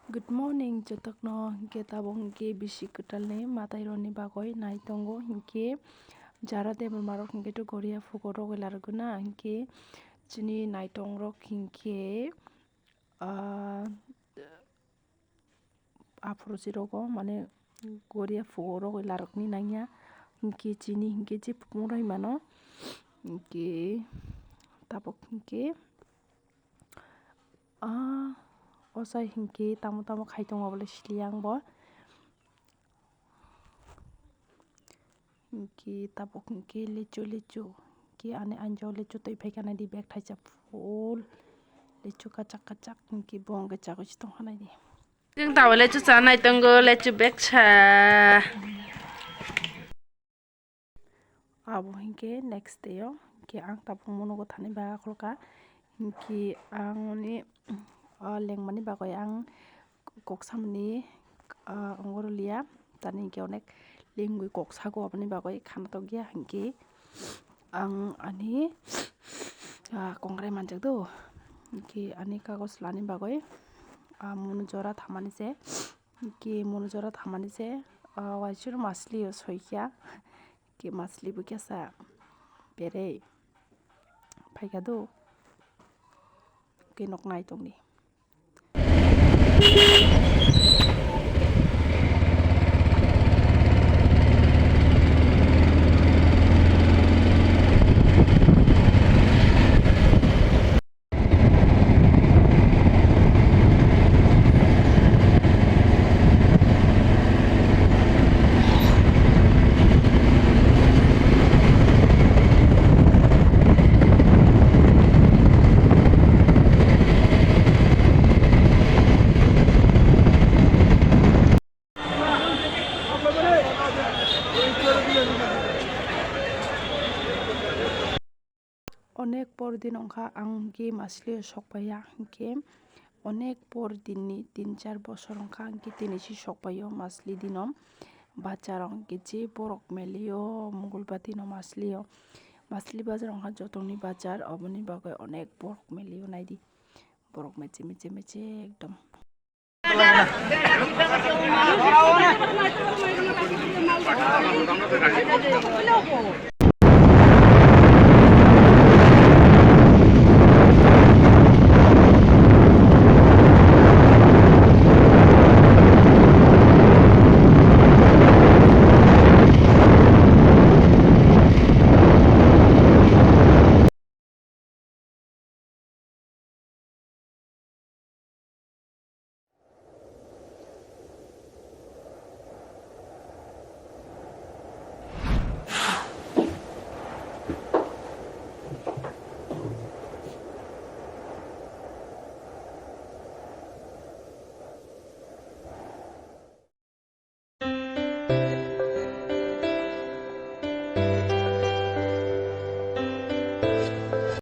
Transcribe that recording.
Good morning jotokno hingke tabok hingke bisi kwtalni matairokni bagoi naitongo hingke jara tebol marok hingke to goria fukorok larguna hingke chini naitongrok hingke afrochirogo mane goria fukorok larokni nangya hingke chini hingke je pungroi mano hingke tabok hingke osai hingke tamo khaitongo bole siliang bo hingke tabok hingke lichu hingke ani anjau lichu tui paikha naidi beg thaijak phul lichu kachak hingke bong ke chagoi tongkha naidi jeng tawo lichu cha naitongo lichu beg sa abo hingke next day o hingke ang tabuk monogo thani baga khulka hingke ang oni lengmani bagoi ang koksamani ongorolia tani hingke onek lingui koksago aboni bagoi khana tongya hingke ang ani kongrai manjak do hingke ani kagos lani bagoi munu jora thamani se hingke munu jora thamani se waisir machli o soikha ke machli bo kesa berei paikha do ke nok naitongni অনেক পর দিন অংখা আংকে মাছলি সকপাইয়া হংকে অনেক পর দিননি 3-4 বছর অংখা আংকে তিনিসি সকপাইও মাছলি দিনম বাজার অংকে যে borok মেলিও মঙ্গলবার দিন মাছলি বাজার অংখা যতনি বাজার অবনি বাগৈ অনেক borok মেলিও নাইদি borok মেচে একদম